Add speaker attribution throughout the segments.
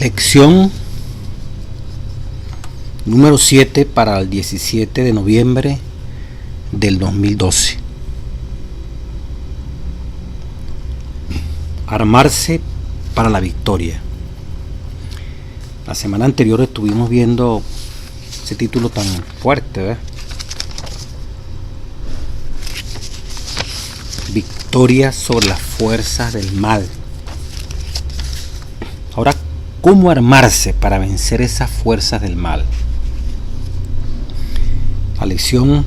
Speaker 1: Lección número 7 para el 17 de noviembre del 2012. Armarse para la victoria. La semana anterior estuvimos viendo ese título tan fuerte, ¿verdad? Victoria sobre las fuerzas del mal. Ahora, ¿cómo armarse para vencer esas fuerzas del mal? La lección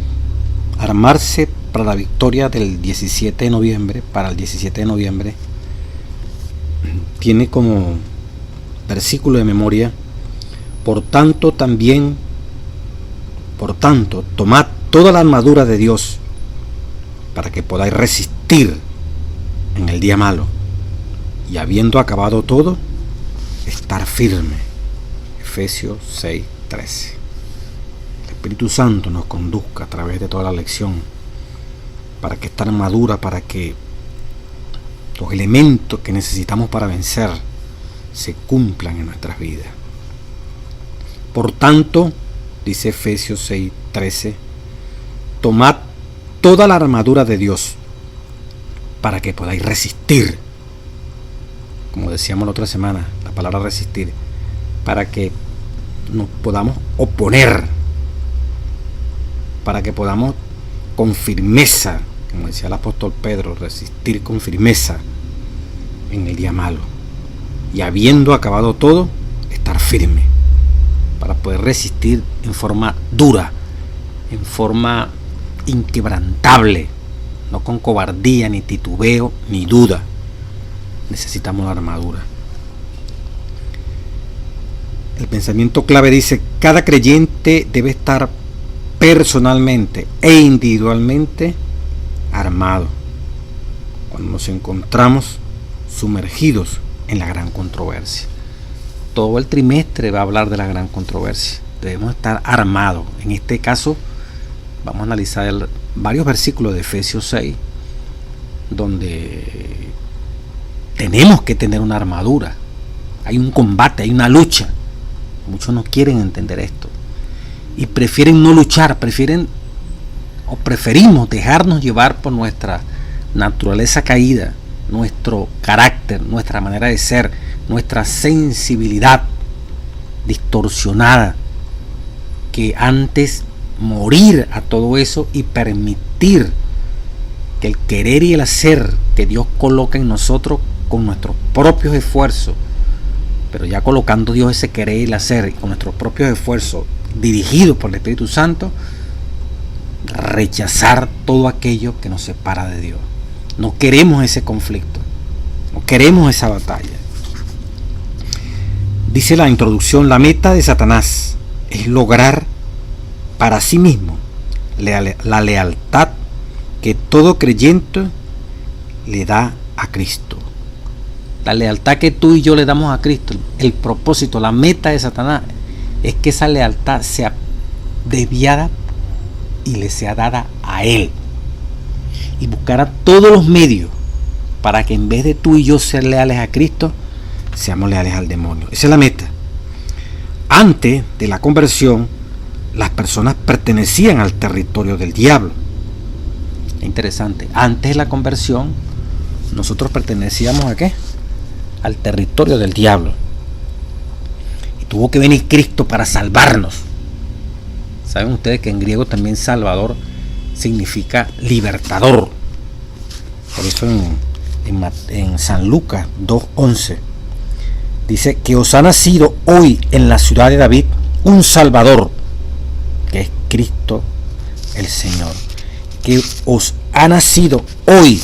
Speaker 1: armarse para la victoria del 17 de noviembre, para el 17 de noviembre, tiene como versículo de memoria: por tanto, tomad toda la armadura de Dios para que podáis resistir en el día malo, y habiendo acabado todo, estar firme. Efesios 6:13. El Espíritu Santo nos conduzca a través de toda la lección para que esta armadura, para que los elementos que necesitamos para vencer se cumplan en nuestras vidas. Por tanto, dice Efesios 6:13, tomad toda la armadura de Dios para que podáis resistir. Como decíamos la otra semana, la palabra resistir, para que nos podamos oponer, para que podamos con firmeza, como decía el apóstol Pedro, resistir con firmeza en el día malo, y habiendo acabado todo, estar firme, para poder resistir en forma dura, en forma inquebrantable, no con cobardía, ni titubeo, ni duda. Necesitamos la armadura. El pensamiento clave dice: cada creyente debe estar personalmente e individualmente armado cuando nos encontramos sumergidos en la gran controversia. Todo el trimestre va a hablar de la gran controversia. Debemos estar armados. En este caso vamos a analizar varios versículos de Efesios 6 donde tenemos que tener una armadura. Hay un combate, hay una lucha. Muchos no quieren entender esto y prefieren no luchar, preferimos dejarnos llevar por nuestra naturaleza caída, nuestro carácter, nuestra manera de ser, nuestra sensibilidad distorsionada, que antes morir a todo eso y permitir que el querer y el hacer que Dios coloca en nosotros con nuestros propios esfuerzos, pero ya colocando Dios ese querer y el hacer, y con nuestros propios esfuerzos dirigidos por el Espíritu Santo, rechazar todo aquello que nos separa de Dios. No queremos ese conflicto, no queremos esa batalla. Dice la introducción: la meta de Satanás es lograr para sí mismo la lealtad que todo creyente le da a Cristo. La lealtad que tú y yo le damos a Cristo, el propósito, la meta de Satanás es que esa lealtad sea desviada y le sea dada a Él, y buscará todos los medios para que en vez de tú y yo ser leales a Cristo, seamos leales al demonio. Esa es la meta. Antes de la conversión, las personas pertenecían al territorio del diablo. Es interesante. Antes de la conversión, nosotros pertenecíamos ¿a qué? Al territorio del diablo. Y tuvo que venir Cristo para salvarnos. Saben ustedes que en griego también Salvador significa libertador. Por eso en San Lucas 2:11 dice que os ha nacido hoy en la ciudad de David un Salvador, que es Cristo el Señor. Que os ha nacido hoy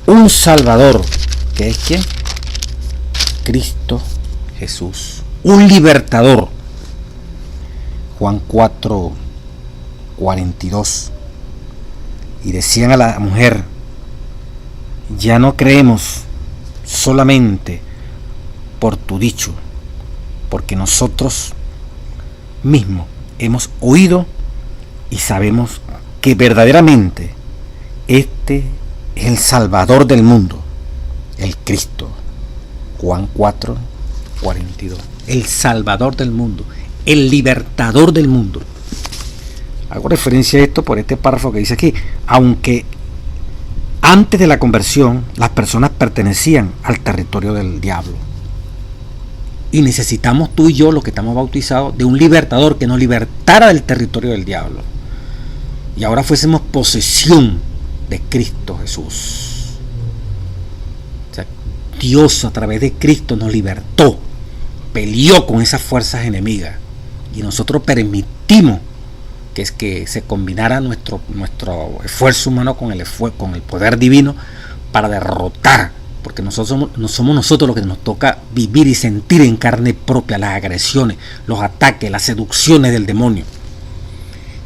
Speaker 1: un Salvador, que es ¿quién? Cristo Jesús, un libertador. Juan 4:42. Y decían a la mujer: ya no creemos solamente por tu dicho, porque nosotros mismos hemos oído y sabemos que verdaderamente este es el Salvador del mundo, el Cristo. Juan 4, 42. El Salvador del mundo, el libertador del mundo. Hago referencia a esto por este párrafo que dice aquí: aunque antes de la conversión las personas pertenecían al territorio del diablo. Y necesitamos tú y yo, los que estamos bautizados, de un libertador que nos libertara del territorio del diablo. Y ahora fuésemos posesión de Cristo Jesús. O sea, Dios a través de Cristo nos libertó, peleó con esas fuerzas enemigas. Y nosotros permitimos que se combinara nuestro esfuerzo humano con el poder divino para derrotar, porque no somos nosotros los que nos toca vivir y sentir en carne propia las agresiones, los ataques, las seducciones del demonio.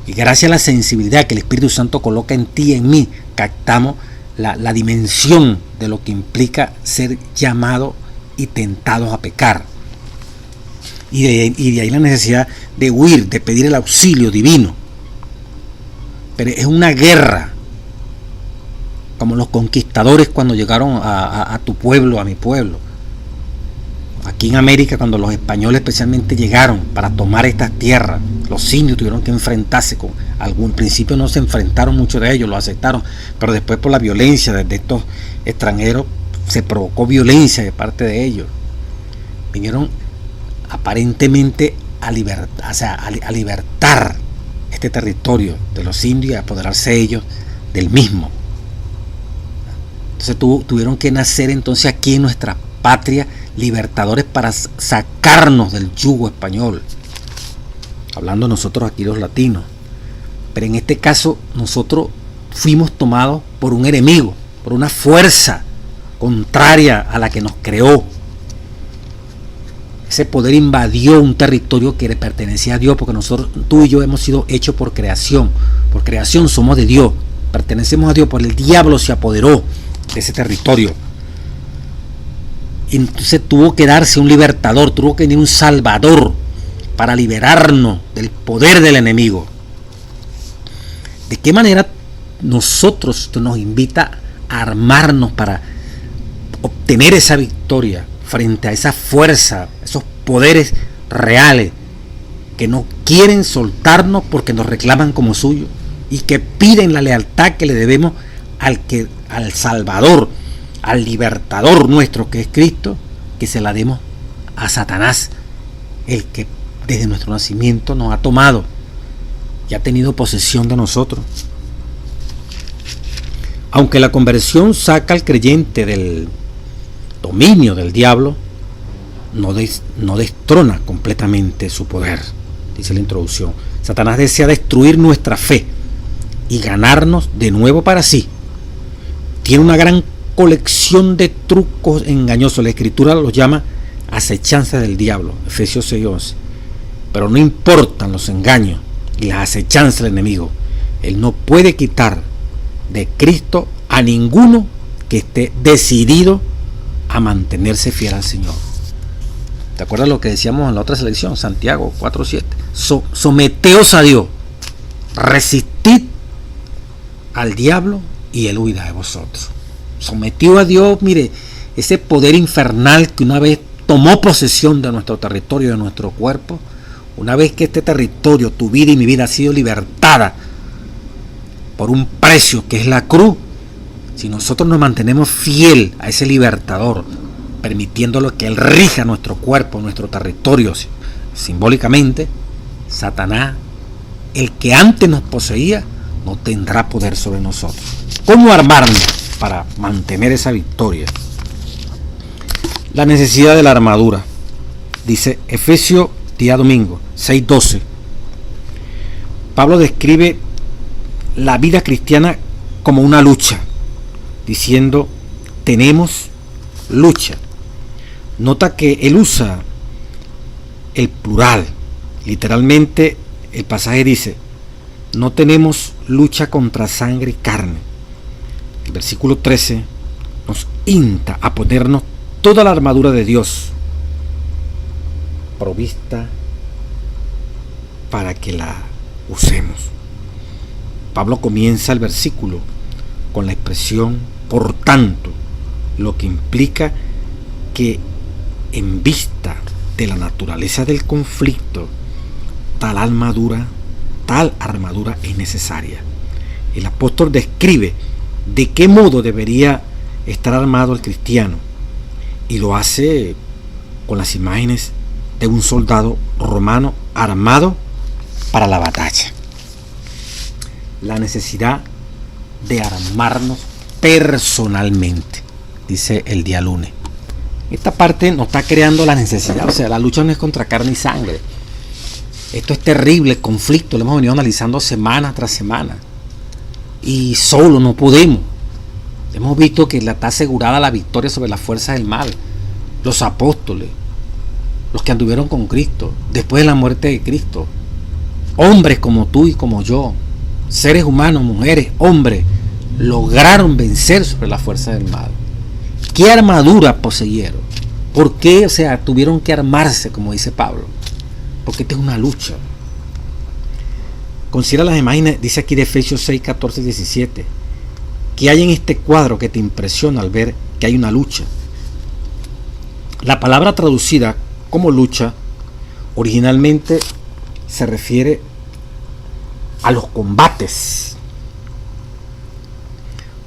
Speaker 1: Y gracias a la sensibilidad que el Espíritu Santo coloca en ti y en mí, captamos la dimensión de lo que implica ser llamados y tentados a pecar. Y de ahí la necesidad de huir, de pedir el auxilio divino. Pero es una guerra, como los conquistadores cuando llegaron a tu pueblo, a mi pueblo. Aquí en América, cuando los españoles especialmente llegaron para tomar estas tierras, los indios tuvieron que enfrentarse con algún principio. No se enfrentaron, muchos de ellos lo aceptaron, pero después por la violencia de estos extranjeros se provocó violencia de parte de ellos. Vinieron aparentemente a libertar este territorio de los indios y a apoderarse ellos del mismo. Entonces tuvieron que nacer entonces aquí en nuestra patria libertadores para sacarnos del yugo español, hablando nosotros aquí los latinos. Pero en este caso nosotros fuimos tomados por un enemigo, por una fuerza contraria a la que nos creó. Ese poder invadió un territorio que le pertenecía a Dios, porque nosotros, tú y yo, hemos sido hechos por creación. Por creación somos de Dios, pertenecemos a Dios, pero el diablo se apoderó de ese territorio. Y entonces tuvo que darse un libertador, tuvo que venir un salvador para liberarnos del poder del enemigo. ¿De qué manera nosotros nos invita a armarnos para obtener esa victoria frente a esa fuerza, esos poderes reales que no quieren soltarnos porque nos reclaman como suyo y que piden la lealtad que le debemos al Salvador, al libertador nuestro que es Cristo, que se la demos a Satanás, el que desde nuestro nacimiento nos ha tomado y ha tenido posesión de nosotros? Aunque la conversión saca al creyente del dominio del diablo, no destrona completamente su poder, dice la introducción. Satanás desea destruir nuestra fe y ganarnos de nuevo para sí. Tiene una gran colección de trucos engañosos. La Escritura los llama acechanzas del diablo, Efesios 6:11. Pero no importan los engaños y las acechanzas del enemigo, él no puede quitar de Cristo a ninguno que esté decidido a mantenerse fiel al Señor. ¿Te acuerdas lo que decíamos en la otra selección? Santiago 4:7. Someteos a Dios, resistid al diablo y él huirá de vosotros. Sometido a Dios, mire, ese poder infernal que una vez tomó posesión de nuestro territorio, de nuestro cuerpo, una vez que este territorio, tu vida y mi vida, ha sido libertada por un precio que es la cruz, si nosotros nos mantenemos fiel a ese libertador, permitiéndolo que él rija nuestro cuerpo, nuestro territorio simbólicamente, Satanás, el que antes nos poseía, no tendrá poder sobre nosotros. ¿Cómo armarnos para mantener esa victoria? La necesidad de la armadura. Dice Efesios, día domingo, 6:12. Pablo describe la vida cristiana como una lucha, diciendo, tenemos lucha. Nota que él usa el plural. Literalmente el pasaje dice, no tenemos lucha contra sangre y carne. El versículo 13 nos insta a ponernos toda la armadura de Dios provista para que la usemos. Pablo comienza el versículo con la expresión por tanto, lo que implica que en vista de la naturaleza del conflicto, tal armadura es necesaria. El apóstol describe de qué modo debería estar armado el cristiano y lo hace con las imágenes de un soldado romano armado para la batalla. La necesidad de armarnos personalmente, dice el día lunes. Esta parte nos está creando la necesidad, o sea, la lucha no es contra carne y sangre. Esto es terrible, el conflicto, lo hemos venido analizando semana tras semana. Y solo no podemos. Hemos visto que está asegurada la victoria sobre las fuerzas del mal. Los apóstoles, los que anduvieron con Cristo, después de la muerte de Cristo. Hombres como tú y como yo, seres humanos, mujeres, hombres, lograron vencer sobre las fuerzas del mal. ¿Qué armadura poseyeron? ¿Por qué? O sea, tuvieron que armarse, como dice Pablo. Porque esta es una lucha. Considera las imágenes, dice aquí de Efesios 6, 14, 17. ¿Qué hay en este cuadro que te impresiona al ver que hay una lucha? La palabra traducida como lucha originalmente se refiere a los combates,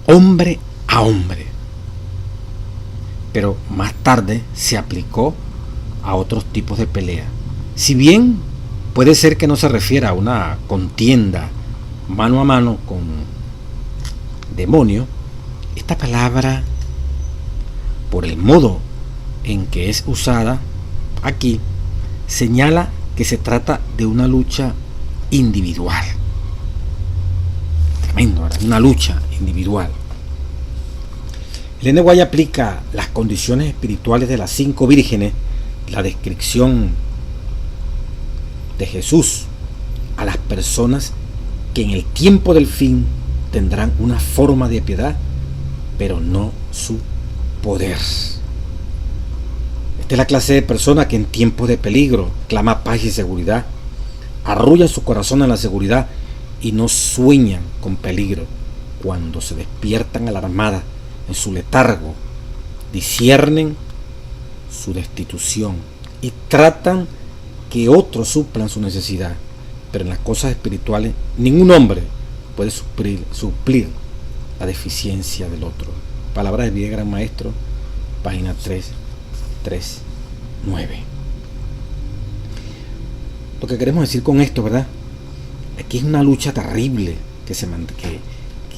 Speaker 1: hombre a hombre, pero más tarde se aplicó a otros tipos de pelea. Si bien puede ser que no se refiera a una contienda mano a mano con demonio, esta palabra, por el modo en que es usada aquí, señala que se trata de una lucha individual. Tremendo, ¿verdad? Una lucha individual. El N.W. aplica las condiciones espirituales de las 5 vírgenes, la descripción de Jesús, a las personas que en el tiempo del fin tendrán una forma de piedad, pero no su poder. Esta es la clase de persona que en tiempos de peligro clama paz y seguridad, arrulla su corazón en la seguridad y no sueñan con peligro. Cuando se despiertan alarmadas en su letargo, disciernen su destitución y tratan que otros suplan su necesidad, pero en las cosas espirituales ningún hombre puede suplir la deficiencia del otro. Palabras de Vida Gran Maestro, página 339. Lo que queremos decir con esto, ¿verdad? Aquí es una lucha terrible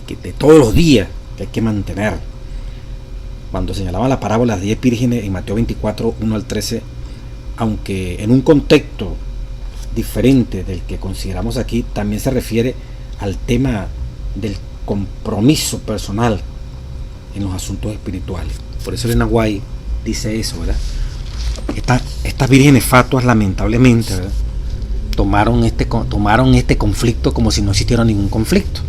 Speaker 1: que de todos los días que hay que mantener. Cuando señalaba la parábola de las 10 vírgenes en Mateo 24, 1 al 13, aunque en un contexto diferente del que consideramos aquí, también se refiere al tema del compromiso personal en los asuntos espirituales. Por eso el N.W. dice eso, ¿verdad? Estas vírgenes fatuas, lamentablemente, ¿verdad?, tomaron este conflicto como si no existiera ningún conflicto.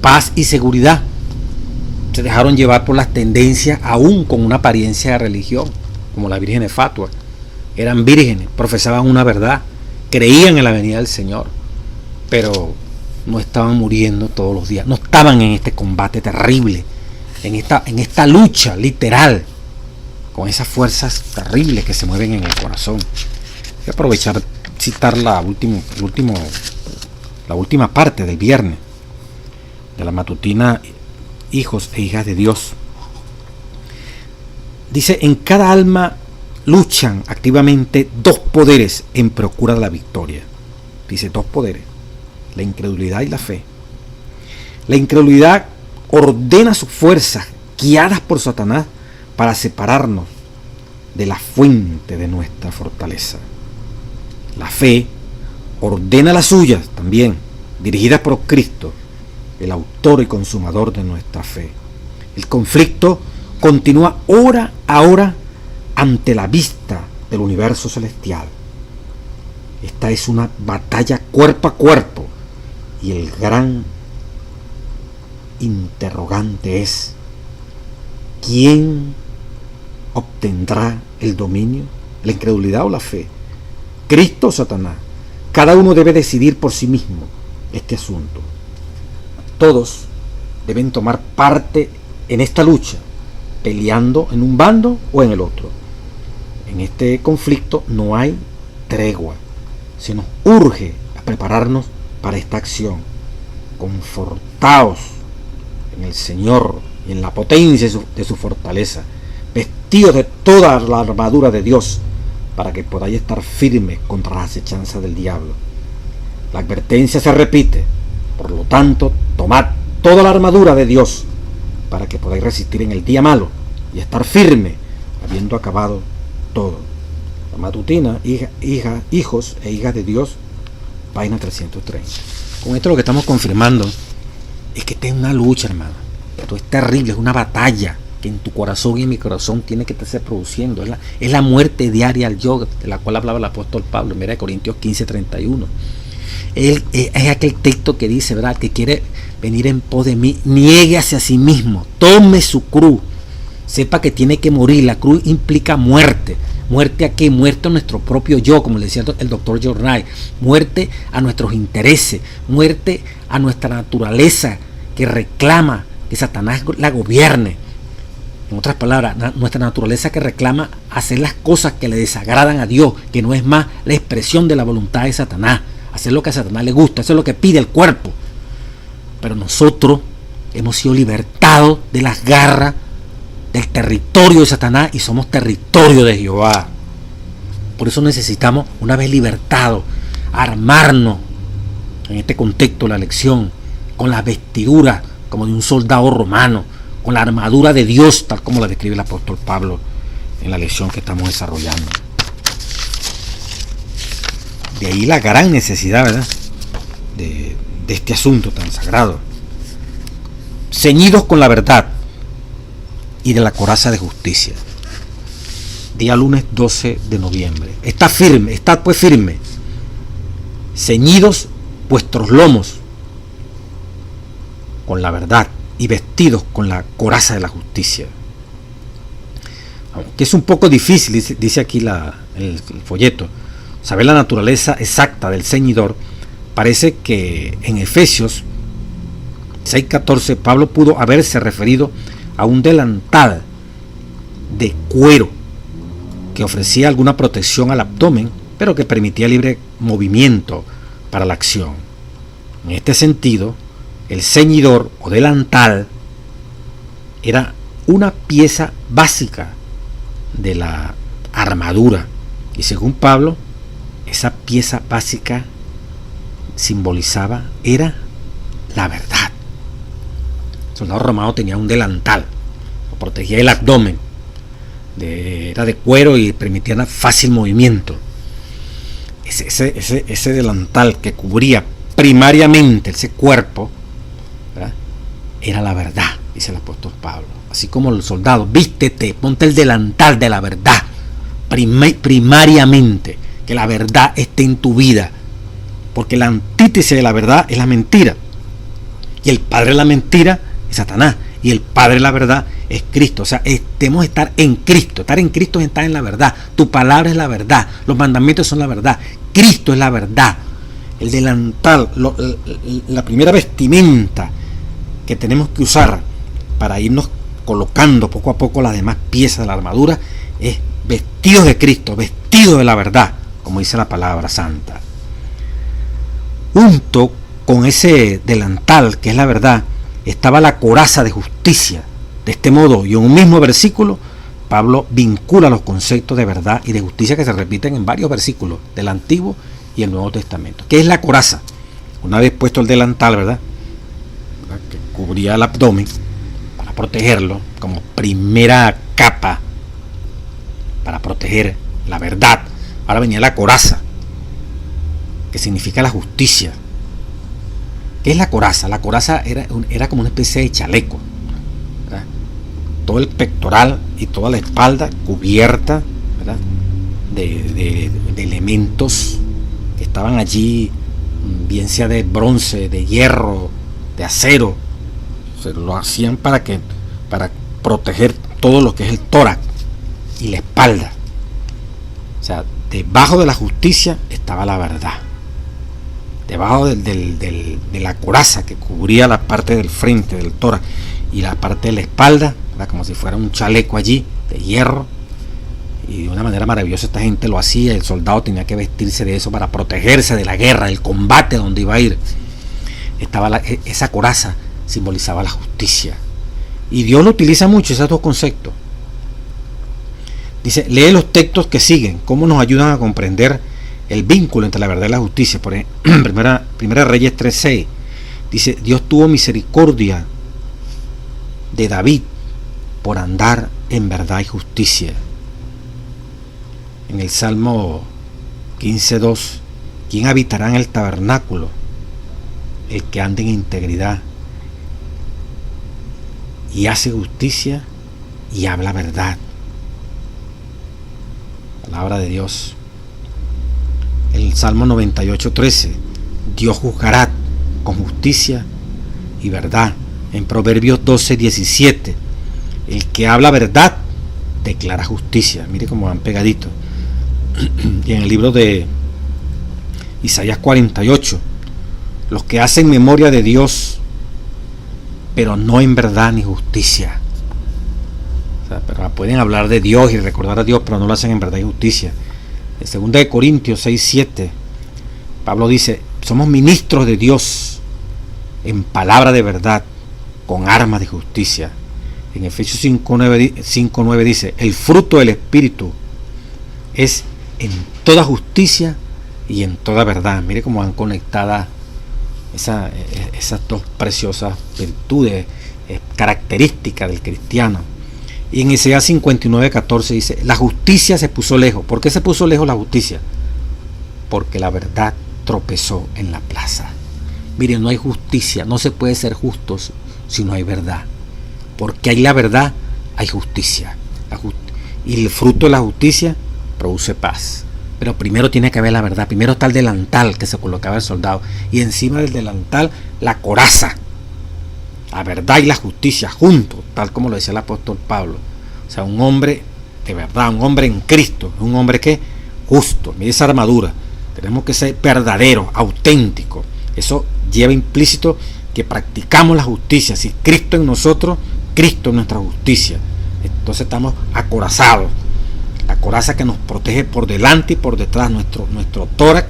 Speaker 1: Paz y seguridad. Se dejaron llevar por las tendencias, aún con una apariencia de religión, como las vírgenes fatuas. Eran vírgenes, profesaban una verdad, creían en la venida del Señor, pero no estaban muriendo todos los días, no estaban en este combate terrible, en esta lucha literal, con esas fuerzas terribles que se mueven en el corazón. Voy a aprovechar citar la última parte del viernes de la matutina Hijos e Hijas de Dios. Dice: en cada alma luchan activamente 2 poderes en procura de la victoria. Dice 2 poderes: la incredulidad y la fe. La incredulidad ordena sus fuerzas, guiadas por Satanás, para separarnos de la fuente de nuestra fortaleza. La fe ordena las suyas también, dirigidas por Cristo, el autor y consumador de nuestra fe. El conflicto continúa hora a hora ante la vista del universo celestial. Esta es una batalla cuerpo a cuerpo, y el gran interrogante es: ¿quién obtendrá el dominio? ¿La incredulidad o la fe? ¿Cristo o Satanás? Cada uno debe decidir por sí mismo este asunto. Todos deben tomar parte en esta lucha, peleando en un bando o en el otro. en este conflicto no hay tregua. Se nos urge a prepararnos para esta acción, confortados en el Señor y en la potencia de su fortaleza, vestidos de toda la armadura de Dios, para que podáis estar firmes contra las acechanzas del diablo. La advertencia se repite, por lo tanto, tomad toda la armadura de Dios, para que podáis resistir en el día malo y estar firme, habiendo acabado todo. La matutina, hijos e hijas de Dios, página 330. Con esto lo que estamos confirmando es que esta es una lucha, hermano. Esto es terrible, es una batalla que en tu corazón y en mi corazón tiene que estarse produciendo. Es la muerte diaria al yo, de la cual hablaba el apóstol Pablo en 1 Corintios 15:31. Es aquel texto que dice, ¿verdad? Que quiere venir en pos de mí, niéguese a sí mismo, tome su cruz, sepa que tiene que morir. La cruz implica muerte. ¿Muerte a qué? Muerte a nuestro propio yo, como le decía el doctor John Wright. Muerte a nuestros intereses, muerte a nuestra naturaleza que reclama que Satanás la gobierne. En otras palabras, nuestra naturaleza que reclama hacer las cosas que le desagradan a Dios, que no es más la expresión de la voluntad de Satanás. Hacer lo que a Satanás le gusta, eso es lo que pide el cuerpo. Pero nosotros hemos sido libertados de las garras del territorio de Satanás y somos territorio de Jehová. Por eso necesitamos, una vez libertados, armarnos, en este contexto de la lección, con las vestiduras como de un soldado romano, con la armadura de Dios, tal como la describe el apóstol Pablo en la lección que estamos desarrollando. De ahí la gran necesidad, ¿verdad?, de este asunto tan sagrado. Ceñidos con la verdad y de la coraza de justicia. Día lunes 12 de noviembre. Estad pues firme. Ceñidos vuestros lomos con la verdad y vestidos con la coraza de la justicia. Aunque es un poco difícil, dice aquí el folleto, saber la naturaleza exacta del ceñidor, parece que en Efesios 6:14 Pablo pudo haberse referido a un delantal de cuero que ofrecía alguna protección al abdomen, pero que permitía libre movimiento para la acción. En este sentido, el ceñidor o delantal era una pieza básica de la armadura, y según Pablo, esa pieza básica era la verdad. El soldado romano tenía un delantal, lo protegía el abdomen, era de cuero y permitía fácil movimiento. Ese delantal que cubría primariamente ese cuerpo, ¿verdad?, era la verdad, dice el apóstol Pablo. Así como el soldado, vístete, ponte el delantal de la verdad, primariamente, que la verdad esté en tu vida, porque la antítesis de la verdad es la mentira, y el padre de la mentira es Satanás, y el padre de la verdad es Cristo. O sea, debemos estar en Cristo. Estar en Cristo es estar en la verdad. Tu palabra es la verdad, los mandamientos son la verdad, Cristo es la verdad. El delantal, la primera vestimenta que tenemos que usar para irnos colocando poco a poco las demás piezas de la armadura, es vestidos de Cristo, vestidos de la verdad, como dice la palabra santa. Junto con ese delantal, que es la verdad, estaba la coraza de justicia. De este modo, y en un mismo versículo, Pablo vincula los conceptos de verdad y de justicia que se repiten en varios versículos del Antiguo y el Nuevo Testamento. ¿Qué es la coraza? Una vez puesto el delantal, ¿verdad?, que cubría el abdomen para protegerlo, como primera capa para proteger la verdad, ahora venía la coraza, que significa la justicia. ¿Qué es la coraza? La coraza era como una especie de chaleco, ¿verdad?, todo el pectoral y toda la espalda cubierta, ¿verdad?, de elementos que estaban allí, bien sea de bronce, de hierro, de acero. Se lo hacían para proteger todo lo que es el tórax y la espalda. O sea, debajo de la justicia estaba la verdad. Debajo de la coraza que cubría la parte del frente, del tórax, y la parte de la espalda, ¿verdad?, como si fuera un chaleco allí de hierro y de una manera maravillosa esta gente lo hacía. El soldado tenía que vestirse de eso para protegerse de la guerra, del combate donde iba a ir. Esa coraza simbolizaba la justicia, y Dios lo utiliza mucho, esos dos conceptos. Dice, lee los textos que siguen, cómo nos ayudan a comprender el vínculo entre la verdad y la justicia. Por ejemplo, primera Reyes 3:6 dice, Dios tuvo misericordia de David por andar en verdad y justicia. En el Salmo 15:2, ¿quién habitará en el tabernáculo? El que ande en integridad y hace justicia y habla verdad. Palabra de Dios. El Salmo 98:13, Dios juzgará con justicia y verdad. En Proverbios 12:17, el que habla verdad declara justicia. Mire cómo van pegaditos. Y en el libro de Isaías 48, los que hacen memoria de Dios, pero no en verdad ni justicia. O sea, pero pueden hablar de Dios y recordar a Dios, pero no lo hacen en verdad y justicia. En 2 Corintios 6:7, Pablo dice, somos ministros de Dios en palabra de verdad, con armas de justicia. En Efesios 5:9 dice, el fruto del Espíritu es en toda justicia y en toda verdad. Mire cómo van conectadas esas dos preciosas virtudes, características del cristiano. Y en Isaías 59:14 dice, la justicia se puso lejos. ¿Por qué se puso lejos la justicia? Porque la verdad tropezó en la plaza. Miren, no hay justicia, no se puede ser justos si no hay verdad. Porque hay la verdad, hay justicia. Y el fruto de la justicia produce paz. Pero primero tiene que haber la verdad. Primero está el delantal que se colocaba el soldado, y encima del delantal la coraza. La verdad y la justicia juntos, tal como lo decía el apóstol Pablo. O sea, un hombre de verdad, un hombre en Cristo, un hombre que justo. Mire esa armadura. Tenemos que ser verdaderos, auténticos. Eso lleva implícito que practicamos la justicia. Si Cristo en nosotros, Cristo en nuestra justicia. Entonces estamos acorazados. La coraza que nos protege por delante y por detrás, nuestro tórax,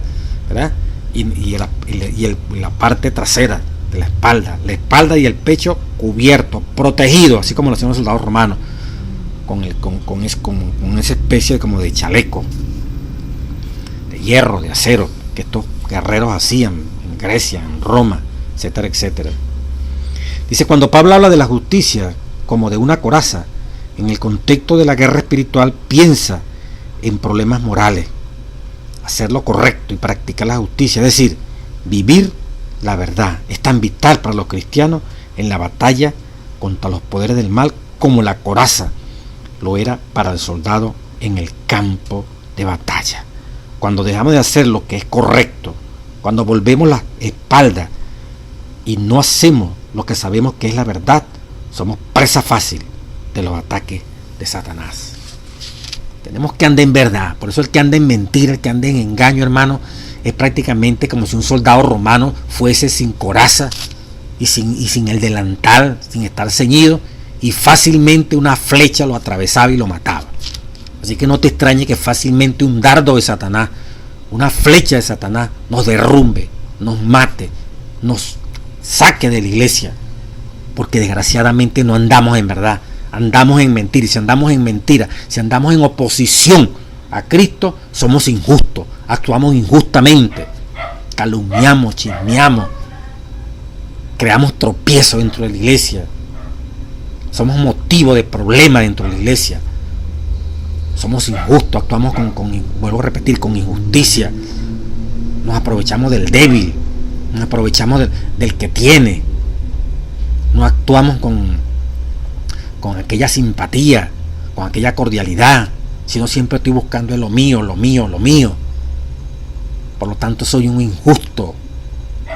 Speaker 1: ¿verdad? Y la parte trasera de la espalda y el pecho cubierto, protegido, así como lo hacían los soldados romanos, con esa especie como de chaleco de hierro, de acero, que estos guerreros hacían en Grecia, en Roma, etcétera, etcétera. Dice, cuando Pablo habla de la justicia como de una coraza, en el contexto de la guerra espiritual, piensa en problemas morales, hacer lo correcto y practicar la justicia, es decir, vivir la verdad. Es tan vital para los cristianos en la batalla contra los poderes del mal como la coraza lo era para el soldado en el campo de batalla. Cuando dejamos de hacer lo que es correcto, cuando volvemos la espalda y no hacemos lo que sabemos que es la verdad, somos presa fácil de los ataques de Satanás. Tenemos que andar en verdad. Por eso el que anda en mentira, el que anda en engaño, hermano, es prácticamente como si un soldado romano fuese sin coraza y sin el delantal, sin estar ceñido, y fácilmente una flecha lo atravesaba y lo mataba. Así que no te extrañe que fácilmente un dardo de Satanás, una flecha de Satanás, nos derrumbe, nos mate, nos saque de la iglesia, porque desgraciadamente no andamos en verdad, andamos en mentira. Y si andamos en mentira, si andamos en oposición a Cristo, somos injustos, actuamos injustamente, calumniamos, chismeamos, creamos tropiezos dentro de la iglesia, somos motivo de problema dentro de la iglesia, somos injustos, actuamos vuelvo a repetir, con injusticia, nos aprovechamos del débil, nos aprovechamos del que tiene, no actuamos con aquella simpatía, con aquella cordialidad, sino siempre estoy buscando lo mío, lo mío, lo mío. Por lo tanto soy un injusto,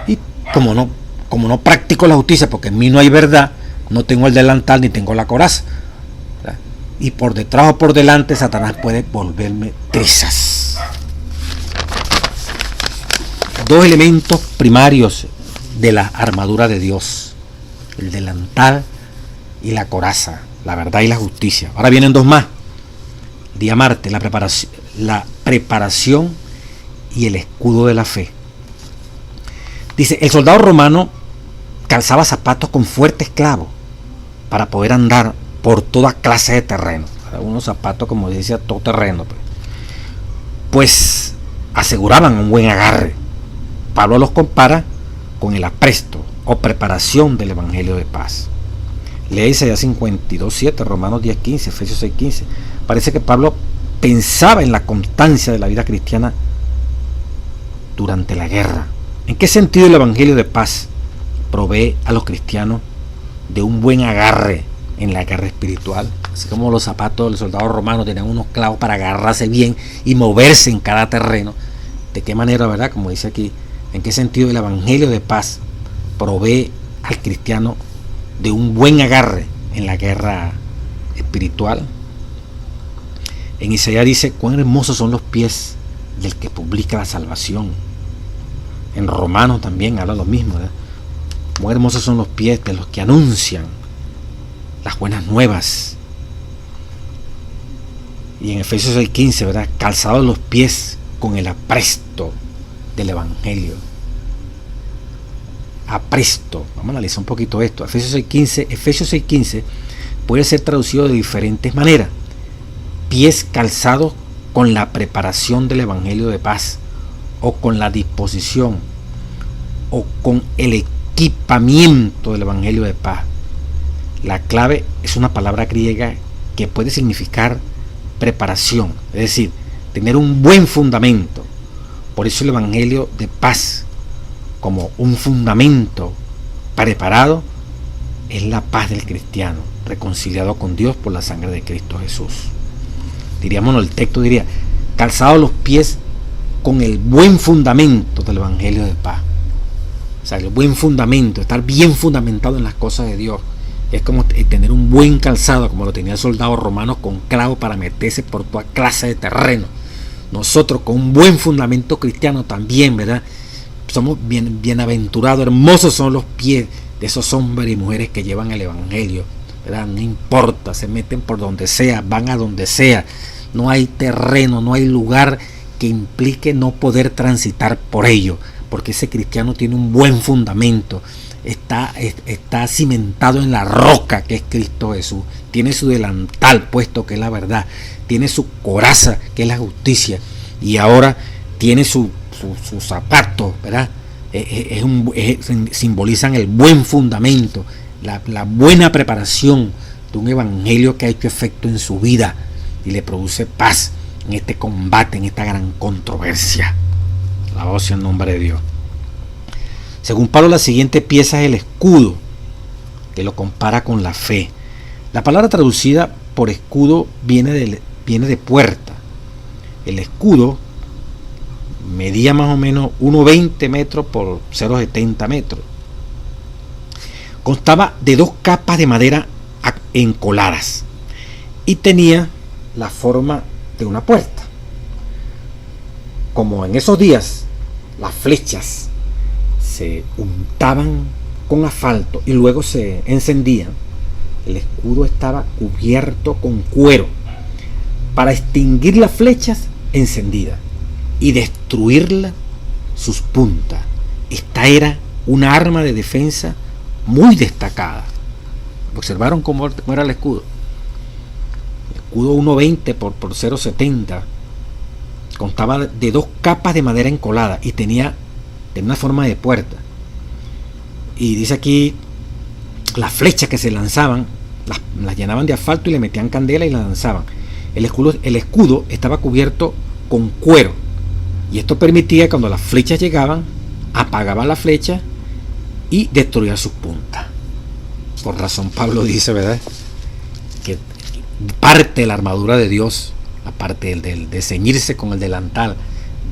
Speaker 1: y como no practico la justicia, porque en mí no hay verdad, no tengo el delantal ni tengo la coraza, ¿verdad? Y por detrás o por delante Satanás puede volverme trizas. Dos elementos primarios de la armadura de Dios: el delantal y la coraza, la verdad y la justicia. Ahora vienen dos más: día martes, la preparación y el escudo de la fe. Dice, el soldado romano calzaba zapatos con fuertes clavos para poder andar por toda clase de terreno. Unos zapatos, como decía, todo terreno. Pues aseguraban un buen agarre. Pablo los compara con el apresto o preparación del evangelio de paz. Lee Isaías 52:7, Romanos 10:15, Efesios 6:15. Parece que Pablo pensaba en la constancia de la vida cristiana durante la guerra. ¿En qué sentido el evangelio de paz provee a los cristianos de un buen agarre en la guerra espiritual? Así como los zapatos del soldado romano tenían unos clavos para agarrarse bien y moverse en cada terreno. ¿De qué manera, verdad? Como dice aquí, ¿en qué sentido el evangelio de paz provee al cristiano de un buen agarre en la guerra espiritual? En Isaías dice, cuán hermosos son los pies del que publica la salvación. En Romanos también habla lo mismo, ¿verdad? Cuán hermosos son los pies de los que anuncian las buenas nuevas. Y en Efesios 6:15, ¿verdad? Calzados los pies con el apresto del evangelio. Apresto. Vamos a analizar un poquito esto. Efesios 6:15 puede ser traducido de diferentes maneras. Pies calzados con la preparación del evangelio de paz, o con la disposición, o con el equipamiento del evangelio de paz. La clave es una palabra griega que puede significar preparación, es decir, tener un buen fundamento. Por eso el evangelio de paz, como un fundamento preparado, es la paz del cristiano, reconciliado con Dios por la sangre de Cristo Jesús. Diríamos, el texto diría, calzados los pies con el buen fundamento del evangelio de paz. O sea, el buen fundamento, estar bien fundamentado en las cosas de Dios. Es como tener un buen calzado, como lo tenía el soldado romano, con clavos para meterse por toda clase de terreno. Nosotros con un buen fundamento cristiano también, ¿verdad? Somos bienaventurados, hermosos son los pies de esos hombres y mujeres que llevan el evangelio, ¿verdad? No importa, se meten por donde sea, van a donde sea. No hay terreno, no hay lugar que implique no poder transitar por ello, porque ese cristiano tiene un buen fundamento. Está cimentado en la roca que es Cristo Jesús, tiene su delantal puesto que es la verdad, tiene su coraza que es la justicia, y ahora tiene su zapato, ¿verdad? Simbolizan el buen fundamento, la buena preparación de un evangelio que ha hecho efecto en su vida y le produce paz en este combate, en esta gran controversia. Alabado sea el nombre de Dios. Según Pablo, la siguiente pieza es el escudo, que lo compara con la fe. La palabra traducida por escudo viene de puerta. El escudo medía más o menos 1,20 metros por 0,70 metros. Constaba de 2 capas de madera encoladas y tenía la forma de una puerta. Como en esos días las flechas se untaban con asfalto y luego se encendían, el escudo estaba cubierto con cuero para extinguir las flechas encendidas y destruirlas sus puntas. Esta era una arma de defensa muy destacada. ¿Observaron cómo era el escudo? El escudo 1,20 por 0,70 constaba de 2 capas de madera encolada y tenía una forma de puerta. Y dice aquí, las flechas que se lanzaban las llenaban de asfalto y le metían candela y las lanzaban. El escudo estaba cubierto con cuero, y esto permitía que cuando las flechas llegaban, apagaban la flecha y destruían sus puntas. Por razón Pablo dice, ¿verdad?, que parte de la armadura de Dios, la parte de ceñirse con el delantal,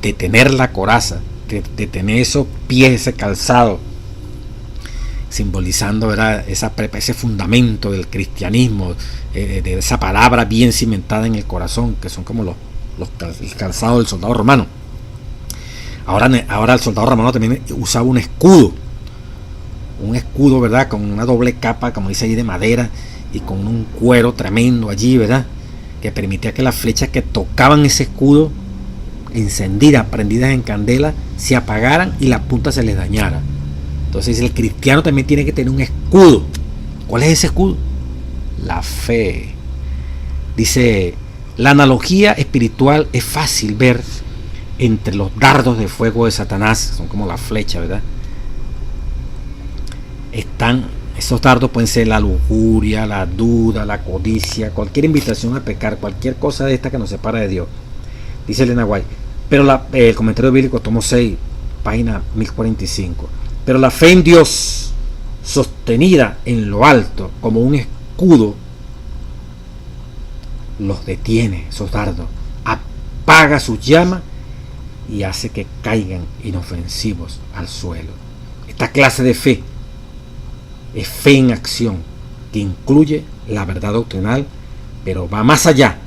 Speaker 1: de tener la coraza, de tener esos pies, ese calzado, simbolizando, ¿verdad?, ese fundamento del cristianismo, de esa palabra bien cimentada en el corazón, que son como el calzado del soldado romano. Ahora el soldado romano también usaba un escudo, ¿verdad?, con una doble capa, como dice ahí, de madera, y con un cuero tremendo allí, ¿verdad? que permitía que las flechas que tocaban ese escudo, encendidas, prendidas en candela, se apagaran y la punta se les dañara. Entonces el cristiano también tiene que tener un escudo. ¿Cuál es ese escudo? La fe. Dice, la analogía espiritual es fácil ver entre los dardos de fuego de Satanás, son como las flechas, ¿verdad? Esos dardos pueden ser la lujuria, la duda, la codicia, cualquier invitación a pecar, cualquier cosa de esta que nos separa de Dios. Dice Elena White, pero el comentario bíblico, tomo 6, página 1045. Pero la fe en Dios, sostenida en lo alto como un escudo, los detiene, esos dardos, apaga sus llamas y hace que caigan inofensivos al suelo. Esta clase de fe es fe en acción, que incluye la verdad doctrinal, pero va más allá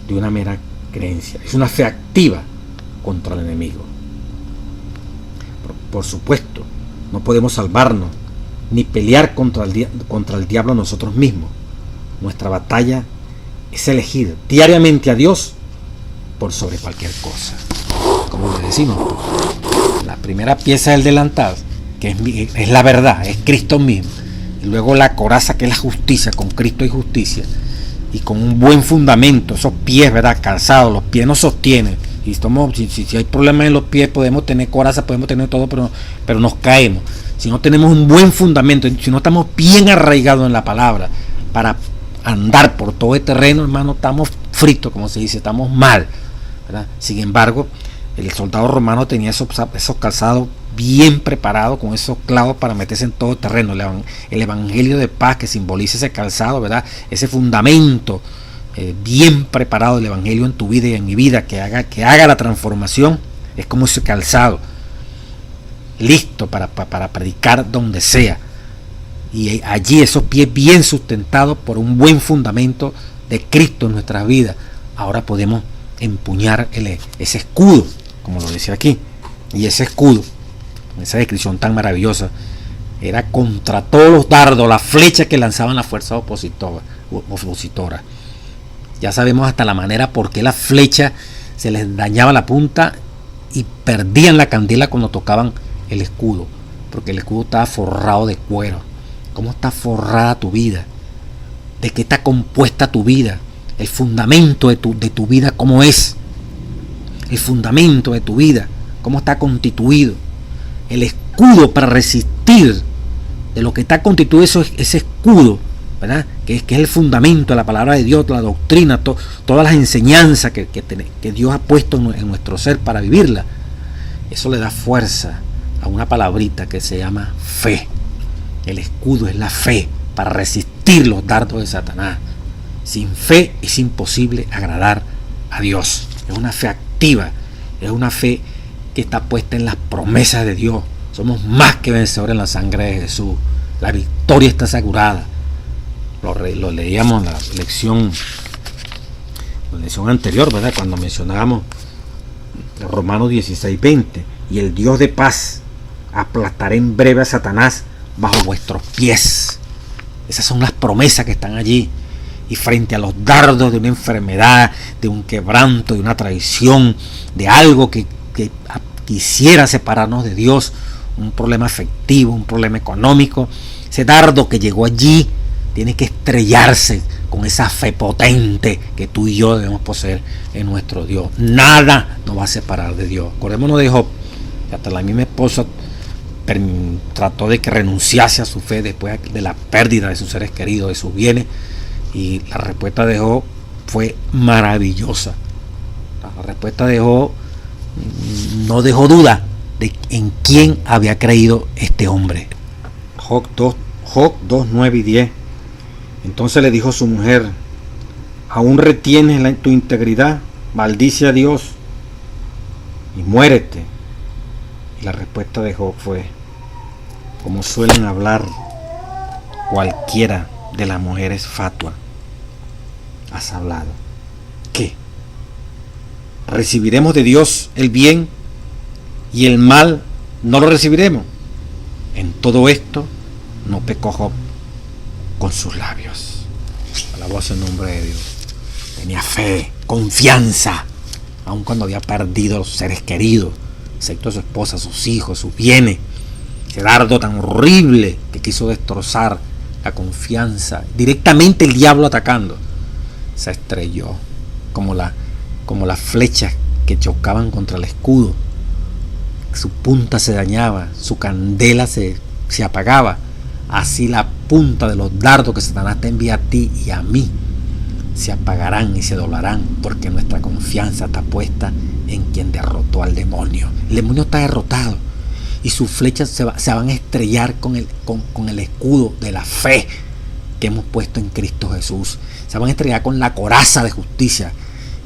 Speaker 1: de una mera creencia. Es una fe activa contra el enemigo. Por supuesto, no podemos salvarnos ni pelear contra el diablo nosotros mismos. Nuestra batalla es elegir diariamente a Dios por sobre cualquier cosa. Como le decimos, la primera pieza del delantal, que es la verdad, es Cristo mismo. Y luego la coraza, que es la justicia, con Cristo y justicia. Y con un buen fundamento, esos pies, ¿verdad? Calzados, los pies nos sostienen. Y si hay problemas en los pies, podemos tener coraza, podemos tener todo, pero nos caemos. Si no tenemos un buen fundamento, si no estamos bien arraigados en la palabra, para andar por todo el terreno, hermano, estamos fritos, como se dice, estamos mal, ¿verdad? Sin embargo, el soldado romano tenía esos calzados bien preparados, con esos clavos para meterse en todo el terreno. El evangelio de paz, que simboliza ese calzado, ¿verdad? Ese fundamento bien preparado del evangelio en tu vida y en mi vida, que haga la transformación, es como ese calzado listo para predicar donde sea. Y allí esos pies bien sustentados por un buen fundamento de Cristo en nuestras vidas, ahora podemos empuñar ese escudo, como lo decía aquí. Y ese escudo, esa descripción tan maravillosa, era contra todos los dardos, las flechas que lanzaban las fuerzas opositoras. Ya sabemos hasta la manera por qué las flechas se les dañaba la punta y perdían la candela cuando tocaban el escudo, porque el escudo estaba forrado de cuero. ¿Cómo está forrada tu vida? ¿De qué está compuesta tu vida? El fundamento de tu vida, ¿cómo es? El fundamento de tu vida, ¿cómo está constituido? El escudo para resistir de lo que está constituido ese escudo, ¿verdad? Que es el fundamento de la palabra de Dios, la doctrina, todas las enseñanzas que Dios ha puesto en nuestro ser para vivirla. Eso le da fuerza a una palabrita que se llama fe. El escudo es la fe para resistir los dardos de Satanás. Sin fe es imposible agradar a Dios. Es una fe activa, es una fe que está puesta en las promesas de Dios. Somos más que vencedores en la sangre de Jesús. La victoria está asegurada. Lo leíamos en la lección anterior, ¿verdad? Cuando mencionábamos Romanos 16:20. Y el Dios de paz aplastará en breve a Satanás bajo vuestros pies. Esas son las promesas que están allí. Y frente a los dardos de una enfermedad, de un quebranto, de una traición, de algo que quisiera separarnos de Dios, un problema afectivo, un problema económico, ese dardo que llegó allí tiene que estrellarse con esa fe potente que tú y yo debemos poseer en nuestro Dios. Nada nos va a separar de Dios. Acordémonos de Job, que hasta la misma esposa trató de que renunciase a su fe después de la pérdida de sus seres queridos, de sus bienes, y la respuesta de Job fue maravillosa. La respuesta de Job no dejó duda de en quién había creído este hombre. Job 2, 9 y 10. Entonces le dijo su mujer: ¿aún retienes tu integridad? Maldice a Dios y muérete. Y la respuesta de Job fue, como suelen hablar cualquiera de las mujeres fatuas: has hablado. ¿Qué? ¿Recibiremos de Dios el bien y el mal no lo recibiremos? En todo esto no pecó Job con sus labios. Alabado sea el nombre de Dios. tenía fe, confianza, aun cuando había perdido a los seres queridos, excepto a su esposa, a sus hijos, sus bienes. Ese dardo tan horrible que quiso destrozar la confianza, directamente el diablo atacando, se estrelló como las flechas que chocaban contra el escudo. Su punta se dañaba, su candela se apagaba. Así la punta de los dardos que Satanás te envía a ti y a mí se apagarán y se doblarán, porque nuestra confianza está puesta en quien derrotó al demonio. El demonio está derrotado y sus flechas se van a estrellar con el escudo de la fe que hemos puesto en Cristo Jesús. Se van a estrellar con la coraza de justicia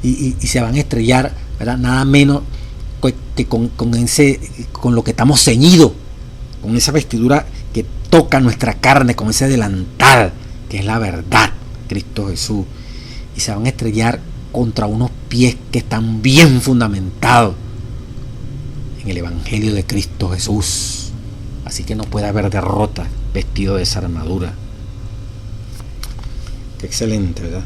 Speaker 1: y se van a estrellar, ¿verdad?, nada menos que con lo que estamos ceñidos, con esa vestidura que toca nuestra carne, con ese delantal que es la verdad, Cristo Jesús. Y se van a estrellar contra unos pies que están bien fundamentados en el Evangelio de Cristo Jesús. Así que no puede haber derrota vestido de esa armadura. Qué excelente, ¿verdad?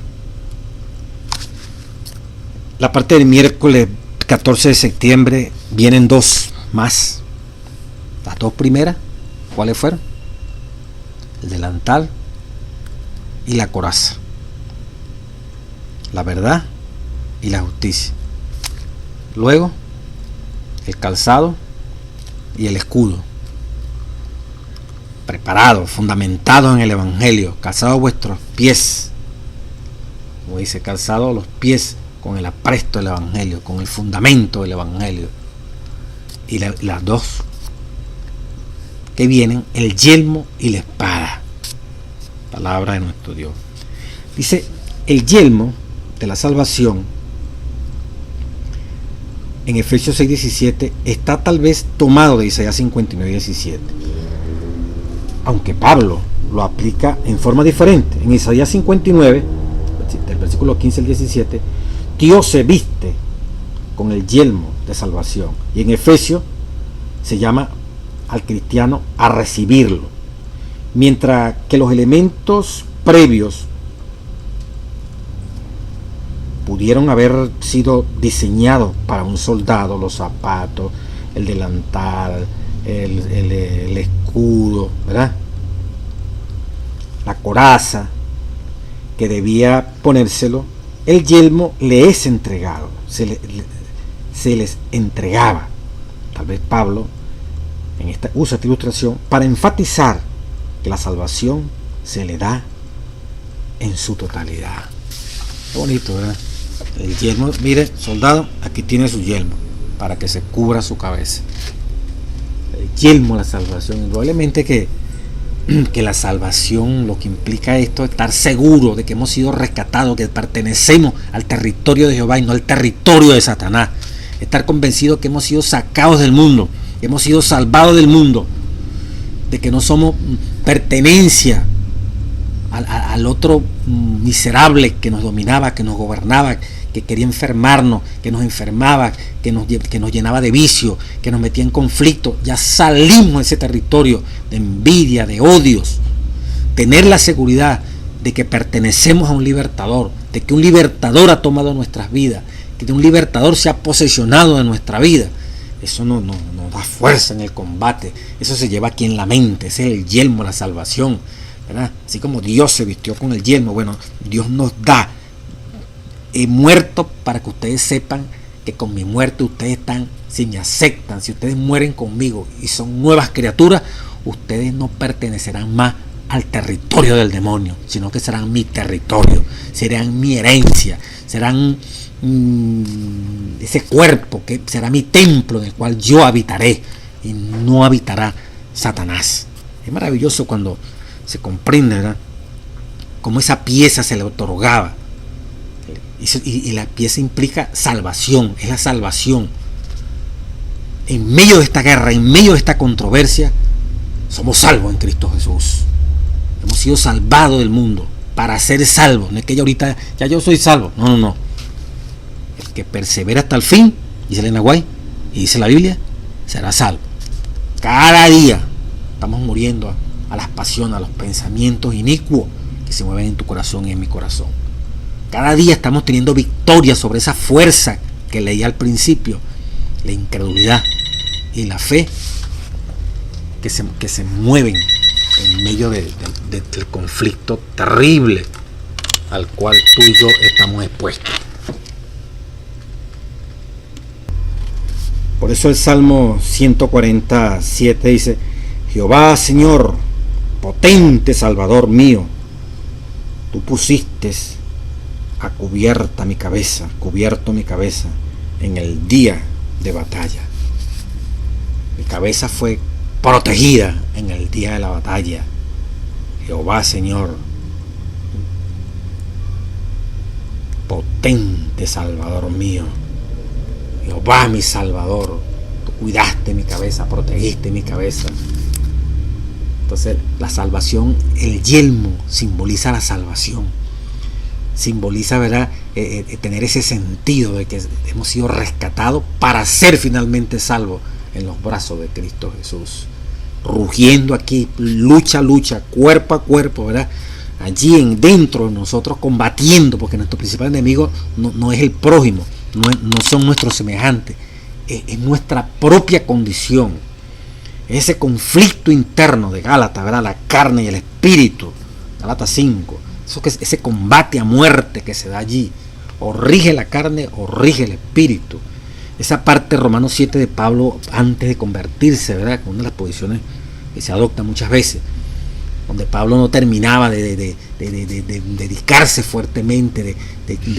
Speaker 1: La parte del miércoles 14 de septiembre vienen dos más. Las dos primeras, ¿cuáles fueron? El delantal y la coraza. La verdad y la justicia. Luego, el calzado y el escudo. Preparado, fundamentado en el Evangelio. Calzado vuestros pies. Como dice, calzado los pies con el apresto del Evangelio, con el fundamento del Evangelio. Y las dos que vienen, el yelmo y la espada. Palabra de nuestro Dios. Dice, el yelmo de la salvación en Efesios 6:17 está tal vez tomado de Isaías 59:17, aunque Pablo lo aplica en forma diferente. En Isaías 59, del versículo 15 al 17, Dios se viste con el yelmo de salvación, y en Efesios se llama al cristiano a recibirlo, mientras que los elementos previos pudieron haber sido diseñados para un soldado: los zapatos, el delantal, el escudo, ¿verdad?, la coraza que debía ponérselo. El yelmo le es entregado, se les entregaba. Tal vez Pablo usa esta ilustración para enfatizar que la salvación se le da en su totalidad. Qué bonito, ¿verdad? El yelmo, mire, soldado, aquí tiene su yelmo para que se cubra su cabeza. El yelmo de la salvación. Y probablemente que la salvación, lo que implica esto, es estar seguro de que hemos sido rescatados, que pertenecemos al territorio de Jehová y no al territorio de Satanás. Estar convencidos que hemos sido sacados del mundo, que hemos sido salvados del mundo, de que no somos pertenencia al otro miserable que nos dominaba, que nos gobernaba, que quería enfermarnos, que nos enfermaba, que nos llenaba de vicio, que nos metía en conflicto. Ya salimos de ese territorio de envidia, de odios. Tener la seguridad de que pertenecemos a un libertador, de que un libertador ha tomado nuestras vidas, que un libertador se ha posesionado de nuestra vida. Eso nos da fuerza en el combate. Eso se lleva aquí en la mente. Ese es el yelmo de la salvación, ¿verdad? Así como Dios se vistió con el yelmo, bueno, Dios nos da. He muerto para que ustedes sepan que con mi muerte ustedes están, si me aceptan, si ustedes mueren conmigo y son nuevas criaturas, ustedes no pertenecerán más al territorio del demonio, sino que serán mi territorio, serán mi herencia, serán ese cuerpo que será mi templo en el cual yo habitaré y no habitará Satanás. Es maravilloso cuando se comprende, ¿verdad?, cómo esa pieza se le otorgaba. Y la pieza implica salvación, es la salvación. En medio de esta guerra, en medio de esta controversia, somos salvos en Cristo Jesús. Hemos sido salvados del mundo para ser salvos. No es que ahorita ya yo soy salvo. No. El que persevera hasta el fin, dice Elena White y dice la Biblia, será salvo. Cada día estamos muriendo a las pasiones, a los pensamientos inicuos que se mueven en tu corazón y en mi corazón. Cada día estamos teniendo victoria sobre esa fuerza que leí al principio, la incredulidad y la fe que se mueven en medio del conflicto terrible al cual tú y yo estamos expuestos. Por eso el Salmo 147 dice: Jehová, Señor, potente Salvador mío, tú pusiste a cubierto mi cabeza en el día de batalla. Mi cabeza fue protegida en el día de la batalla. Jehová, Señor, potente Salvador mío. Jehová, mi Salvador, tú cuidaste mi cabeza, protegiste mi cabeza. Entonces, la salvación, el yelmo simboliza la salvación. Simboliza, ¿verdad?, tener ese sentido de que hemos sido rescatados para ser finalmente salvos en los brazos de Cristo Jesús. Rugiendo aquí, lucha, cuerpo a cuerpo, ¿verdad? Allí dentro de nosotros combatiendo, porque nuestro principal enemigo no es el prójimo, no son nuestros semejantes, es nuestra propia condición. Ese conflicto interno de Gálatas, ¿verdad? La carne y el espíritu, Gálatas 5, ese combate a muerte que se da allí, o rige la carne o rige el espíritu. Esa parte de Romanos 7 de Pablo antes de convertirse, ¿verdad?, con una de las posiciones que se adopta muchas veces, donde Pablo no terminaba de dedicarse fuertemente, de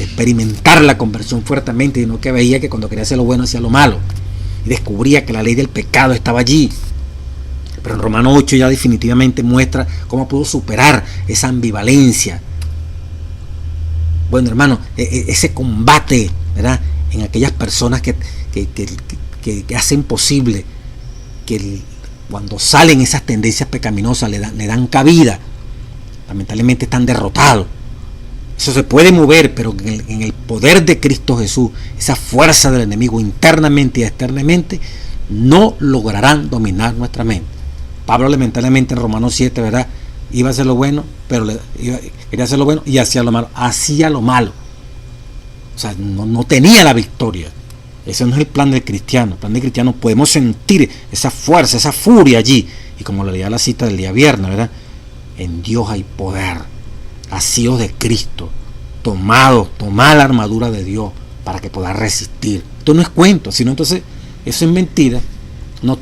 Speaker 1: experimentar la conversión fuertemente, sino que veía que cuando quería hacer lo bueno hacía lo malo, y descubría que la ley del pecado estaba allí. Pero en Romanos 8 ya definitivamente muestra cómo pudo superar esa ambivalencia. Bueno, hermano, ese combate, ¿verdad?, en aquellas personas que hacen posible que cuando salen esas tendencias pecaminosas le dan cabida, lamentablemente están derrotados. Eso se puede mover, pero en el poder de Cristo Jesús, esa fuerza del enemigo internamente y externamente no lograrán dominar nuestra mente. Pablo lamentablemente en Romanos 7, ¿verdad?, iba a hacer lo bueno, pero quería hacer lo bueno y hacía lo malo. O sea, no tenía la victoria. Ese no es el plan del cristiano. El plan del cristiano, podemos sentir esa fuerza, esa furia allí. Y como lo leía la cita del día viernes, ¿verdad?, en Dios hay poder. Asidos de Cristo, tomad la armadura de Dios para que pueda resistir. Esto no es cuento, sino entonces eso es mentira. Nos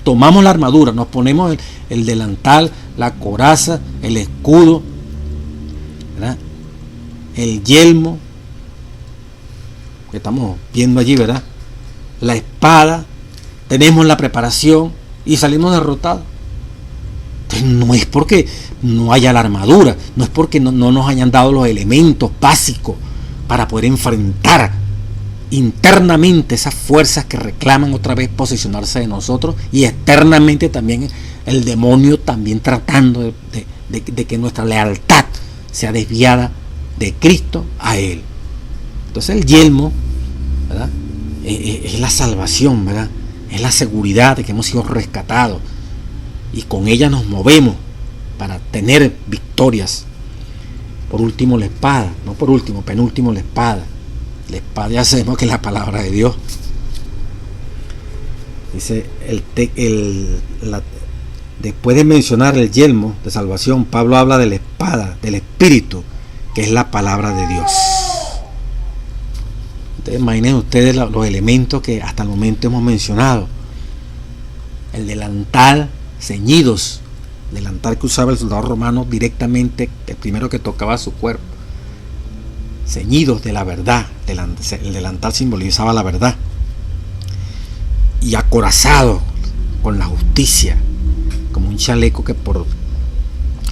Speaker 1: tomamos la armadura, nos ponemos el delantal, la coraza, el escudo, ¿verdad?, el yelmo que estamos viendo allí, ¿verdad?, la espada, tenemos la preparación y salimos derrotados. Entonces, no es porque no haya la armadura, no es porque no nos hayan dado los elementos básicos para poder enfrentar internamente esas fuerzas que reclaman otra vez posicionarse de nosotros, y externamente también el demonio también tratando de que nuestra lealtad sea desviada de Cristo a Él. Entonces el yelmo, ¿verdad?, es la salvación, ¿verdad?, es la seguridad de que hemos sido rescatados, y con ella nos movemos para tener victorias. Por último la espada, no por último, penúltimo la espada. La espada ya sabemos que es la palabra de Dios. Dice después de mencionar el yelmo de salvación, Pablo habla de la espada del Espíritu, que es la palabra de Dios. Entonces imaginen ustedes los elementos que hasta el momento hemos mencionado. El delantal, ceñidos, delantal que usaba el soldado romano directamente, el primero que tocaba su cuerpo, ceñidos de la verdad. El delantal simbolizaba la verdad, y acorazado con la justicia, como un chaleco que por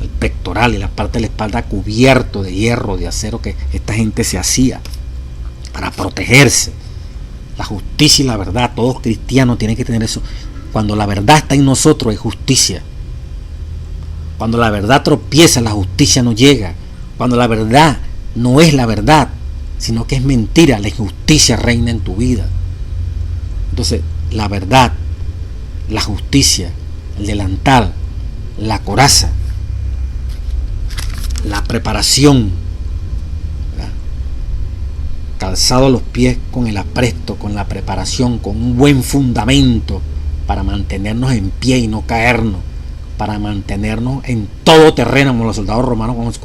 Speaker 1: el pectoral y la parte de la espalda cubierto de hierro, de acero, que esta gente se hacía para protegerse. La justicia y la verdad, todos cristianos tienen que tener eso. Cuando la verdad está en nosotros hay justicia. Cuando la verdad tropieza, la justicia no llega. Cuando la verdad no es la verdad, sino que es mentira, la injusticia reina en tu vida. Entonces, la verdad, la justicia, el delantal, la coraza, la preparación, calzado los pies con el apresto, con la preparación, con un buen fundamento para mantenernos en pie y no caernos, para mantenernos en todo terreno, como los soldados romanos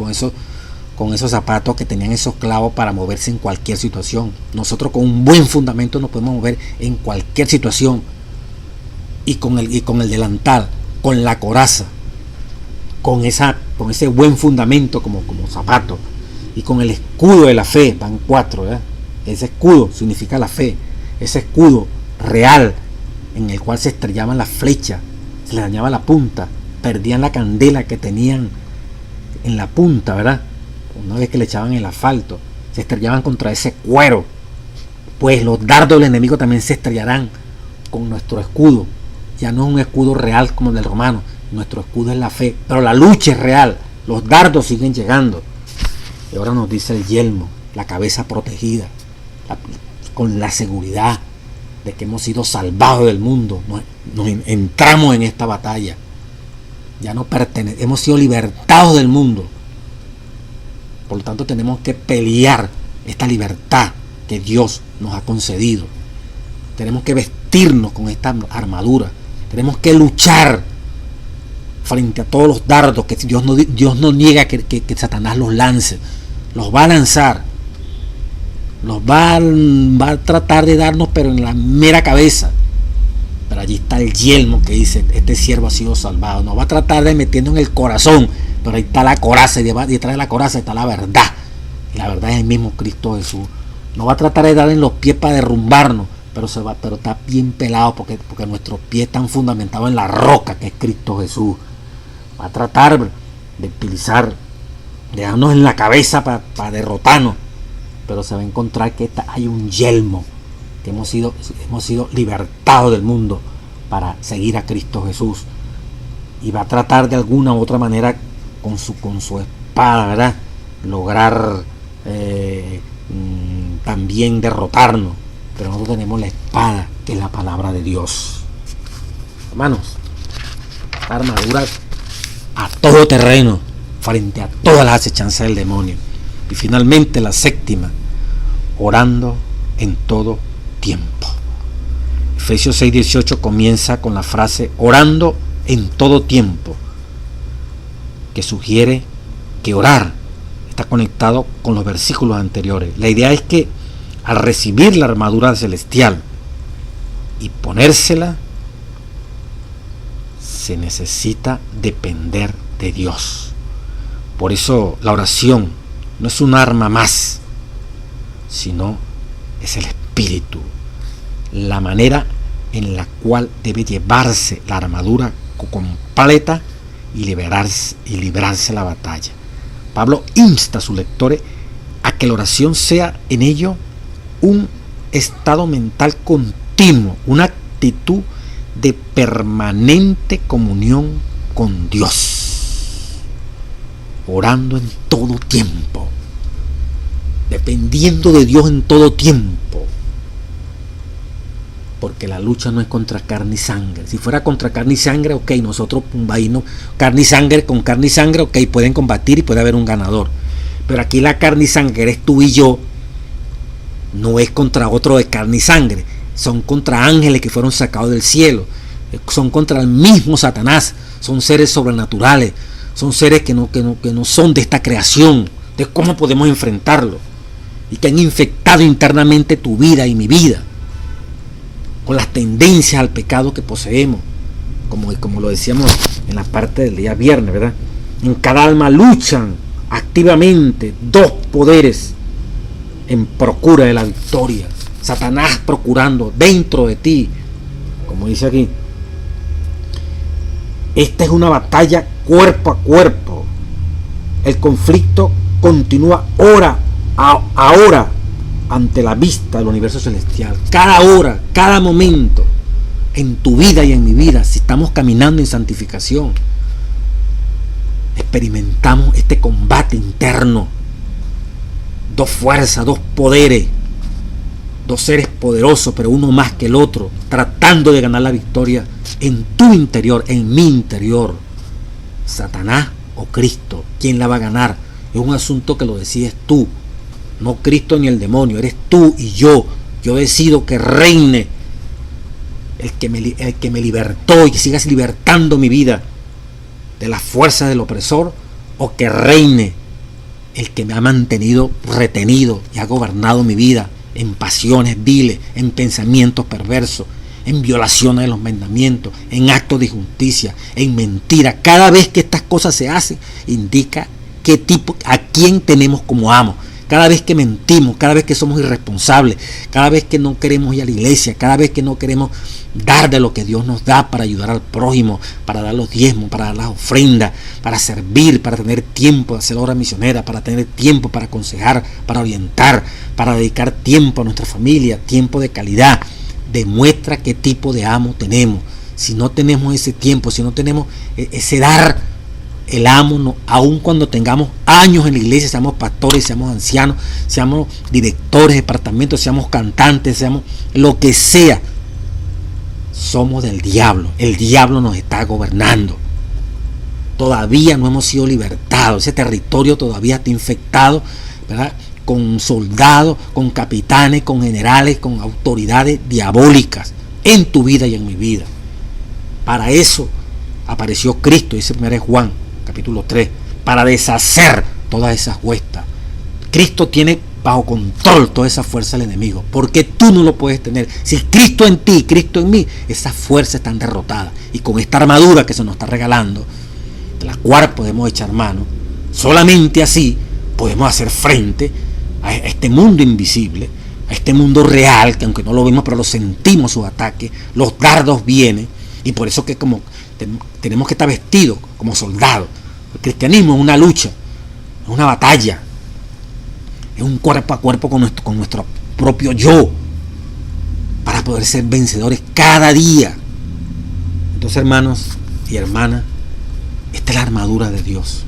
Speaker 1: con esos zapatos que tenían esos clavos para moverse en cualquier situación. Nosotros con un buen fundamento nos podemos mover en cualquier situación, y con el delantal, con la coraza, con ese buen fundamento como zapato, y con el escudo de la fe. Van 4, ¿verdad? Ese escudo significa la fe, ese escudo real en el cual se estrellaban las flechas, se les dañaba la punta, perdían la candela que tenían en la punta, ¿verdad? Una vez que le echaban el asfalto, se estrellaban contra ese cuero. Pues los dardos del enemigo también se estrellarán con nuestro escudo. Ya no es un escudo real como el del romano, nuestro escudo es la fe, pero la lucha es real, los dardos siguen llegando. Y ahora nos dice el yelmo, la cabeza protegida, con la seguridad de que hemos sido salvados del mundo. Nos entramos en esta batalla, ya no hemos sido libertados del mundo. Por lo tanto tenemos que pelear esta libertad que Dios nos ha concedido. Tenemos que vestirnos con esta armadura, tenemos que luchar frente a todos los dardos que Dios no niega que Satanás los lance. Los va a lanzar, los va a tratar de darnos, pero en la mera cabeza. Pero allí está el yelmo que dice: este siervo ha sido salvado. Nos va a tratar de metiendo en el corazón, pero ahí está la coraza, y detrás de la coraza está la verdad. Y la verdad es el mismo Cristo Jesús. Nos va a tratar de dar en los pies para derrumbarnos, pero está bien pelado porque nuestros pies están fundamentados en la roca que es Cristo Jesús. Va a tratar de utilizar, de darnos en la cabeza para derrotarnos, pero se va a encontrar que hay un yelmo, que hemos sido libertados del mundo para seguir a Cristo Jesús, y va a tratar de alguna u otra manera con su espada, ¿verdad?, lograr también derrotarnos. Pero nosotros tenemos la espada, que es la palabra de Dios. Hermanos, esta armadura a todo terreno frente a todas las acechanzas del demonio. Y finalmente la séptima, orando en todo tiempo. Efesios 6:18 comienza con la frase orando en todo tiempo, que sugiere que orar está conectado con los versículos anteriores. La idea es que al recibir la armadura celestial y ponérsela, se necesita depender de Dios. Por eso la oración no es un arma más, sino es el espíritu, la manera en la cual debe llevarse la armadura completa y librarse la batalla. Pablo insta a sus lectores a que la oración sea en ello un estado mental continuo, una actitud de permanente comunión con Dios, orando en todo tiempo, dependiendo de Dios en todo tiempo, porque la lucha no es contra carne y sangre. Si fuera contra carne y sangre, ok, nosotros carne y sangre con carne y sangre, ok, pueden combatir y puede haber un ganador, pero aquí la carne y sangre eres tú y yo, no es contra otro de carne y sangre, son contra ángeles que fueron sacados del cielo, son contra el mismo Satanás, son seres sobrenaturales, son seres que no son de esta creación. De cómo podemos enfrentarlo, y que han infectado internamente tu vida y mi vida con las tendencias al pecado que poseemos, como lo decíamos en la parte del día viernes, ¿verdad? En cada alma luchan activamente dos poderes en procura de la victoria. Satanás procurando dentro de ti, como dice aquí. Esta es una batalla cuerpo a cuerpo. El conflicto continúa hora a hora ante la vista del universo celestial. Cada hora, cada momento, en tu vida y en mi vida, si estamos caminando en santificación, experimentamos este combate interno. Dos fuerzas, dos poderes, dos seres poderosos, pero uno más que el otro, tratando de ganar la victoria en tu interior, en mi interior. Satanás o Cristo, ¿quién la va a ganar? Es un asunto que lo decides tú. no Cristo ni el demonio, eres tú y yo. Yo decido que reine el que me libertó y que sigas libertando mi vida de las fuerzas del opresor, o que reine el que me ha mantenido retenido y ha gobernado mi vida en pasiones viles, en pensamientos perversos, en violaciones de los mandamientos, en actos de injusticia, en mentira. Cada vez que estas cosas se hacen, indica a quién tenemos como amo. Cada vez que mentimos, cada vez que somos irresponsables, cada vez que no queremos ir a la iglesia, cada vez que no queremos dar de lo que Dios nos da para ayudar al prójimo, para dar los diezmos, para dar las ofrendas, para servir, para tener tiempo de hacer obra misionera, para tener tiempo para aconsejar, para orientar, para dedicar tiempo a nuestra familia, tiempo de calidad, demuestra qué tipo de amo tenemos. Si no tenemos ese tiempo, si no tenemos ese dar, el amo, no, aun cuando tengamos años en la iglesia, seamos pastores, seamos ancianos, seamos directores de departamentos, seamos cantantes, seamos lo que sea, somos del diablo. El diablo nos está gobernando. Todavía no hemos sido libertados. Ese territorio todavía está infectado, ¿verdad?, con soldados, con capitanes, con generales, con autoridades diabólicas en tu vida y en mi vida. Para eso apareció Cristo, dice 1 Juan capítulo 3, para deshacer todas esas huestas. Cristo tiene bajo control toda esa fuerza del enemigo, porque tú no lo puedes tener. Si Cristo en ti, Cristo en mí, esas fuerzas están derrotadas. Y con esta armadura que se nos está regalando, de la cual podemos echar mano, solamente así podemos hacer frente a este mundo invisible, a este mundo real, que aunque no lo vemos, pero lo sentimos, sus ataques, los dardos vienen. Y por eso que como tenemos que estar vestidos como soldados. El cristianismo es una lucha, es una batalla, es un cuerpo a cuerpo con nuestro propio yo, para poder ser vencedores cada día. Entonces, hermanos y hermanas, esta es la armadura de Dios.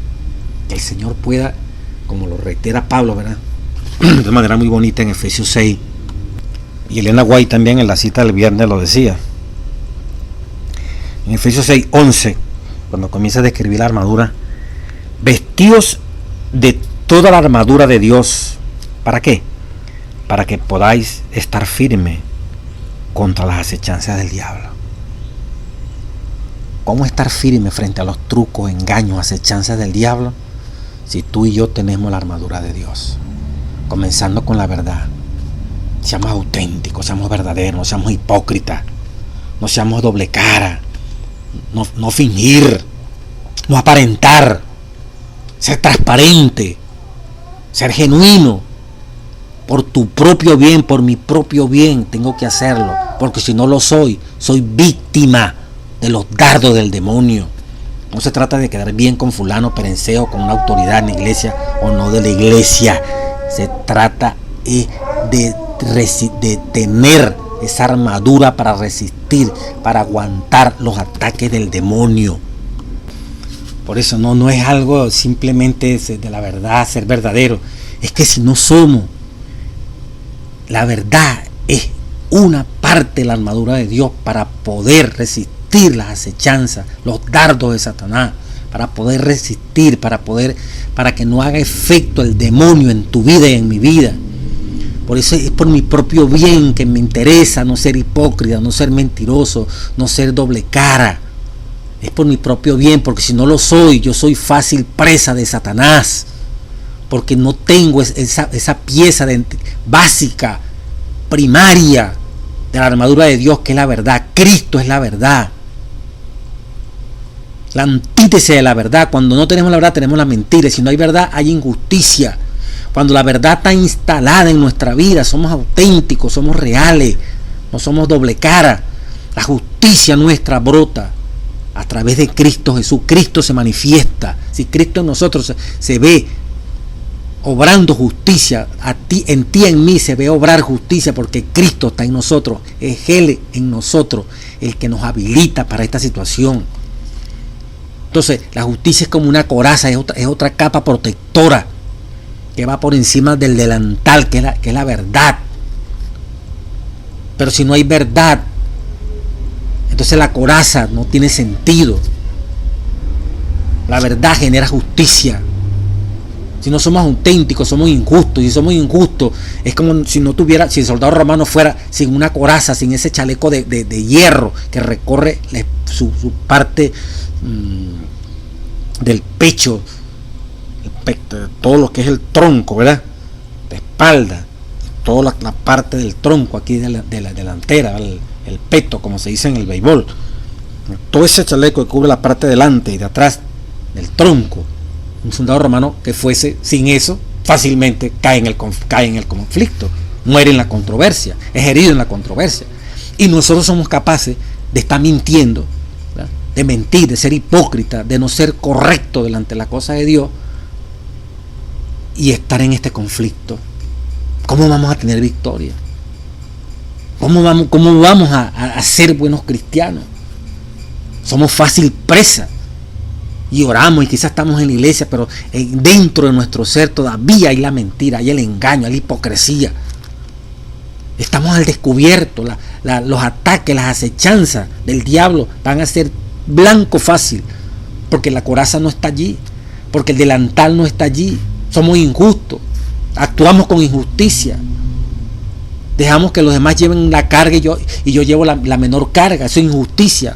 Speaker 1: Que el Señor pueda, como lo reitera Pablo, ¿verdad?, de manera muy bonita en Efesios 6, y Elena White también en la cita del viernes lo decía. En Efesios 6:11, cuando comienza a describir la armadura: vestidos de toda la armadura de Dios. ¿Para qué? Para que podáis estar firmes contra las acechanzas del diablo. ¿Cómo estar firme frente a los trucos, engaños, acechanzas del diablo? Si tú y yo tenemos la armadura de Dios. Comenzando con la verdad. Seamos auténticos, seamos verdaderos, no seamos hipócritas, no seamos doble cara. No fingir, no aparentar, ser transparente, ser genuino. Por tu propio bien, por mi propio bien, tengo que hacerlo, porque si no lo soy víctima de los dardos del demonio. No se trata de quedar bien con fulano, perenseo, con una autoridad en la iglesia o no de la iglesia. Se trata de tener esa armadura para resistir, para aguantar los ataques del demonio. Por eso no es algo simplemente de la verdad, ser verdadero. Es que si no somos, la verdad es una parte de la armadura de Dios para poder resistir las acechanzas, los dardos de Satanás, para poder resistir, para que no haga efecto el demonio en tu vida y en mi vida. Por eso es por mi propio bien que me interesa no ser hipócrita, no ser mentiroso, no ser doble cara. Es por mi propio bien, porque si no lo soy, yo soy fácil presa de Satanás. Porque no tengo esa pieza básica, primaria de la armadura de Dios, que es la verdad. Cristo es la verdad. La antítesis de la verdad. Cuando no tenemos la verdad, tenemos la mentira. Si no hay verdad, hay injusticia. Cuando la verdad está instalada en nuestra vida, somos auténticos, somos reales, no somos doble cara. La justicia nuestra brota a través de Cristo Jesús. Cristo se manifiesta. Si Cristo en nosotros se ve obrando justicia, en ti, en mí se ve obrar justicia, porque Cristo está en nosotros. Es Él en nosotros el que nos habilita para esta situación. Entonces, la justicia es como una coraza, es otra capa protectora que va por encima del delantal, que es la verdad. Pero si no hay verdad, entonces la coraza no tiene sentido. La verdad genera justicia. Si no somos auténticos, somos injustos. Y si somos injustos, es como si el soldado romano fuera sin una coraza, sin ese chaleco de hierro que recorre su parte del pecho, todo lo que es el tronco, ¿verdad? De espalda, toda la parte del tronco aquí de la delantera, el peto, como se dice en el béisbol. Todo ese chaleco que cubre la parte delante y de atrás del tronco. Un soldado romano que fuese sin eso fácilmente cae en el conflicto, muere en la controversia, es herido en la controversia. Y nosotros somos capaces de estar mintiendo, ¿verdad? De mentir, de ser hipócrita, de no ser correcto delante de la cosa de Dios y estar en este conflicto. ¿Cómo vamos a tener victoria? ¿Cómo vamos a ser buenos cristianos? Somos fácil presa. Y oramos y quizás estamos en la iglesia, pero dentro de nuestro ser todavía hay la mentira, hay el engaño, hay la hipocresía. Estamos al descubierto. Los ataques, las acechanzas del diablo van a ser blanco fácil, porque la coraza no está allí, porque el delantal no está allí. Somos injustos, actuamos con injusticia, dejamos que los demás lleven la carga y yo llevo la menor carga. Eso es injusticia.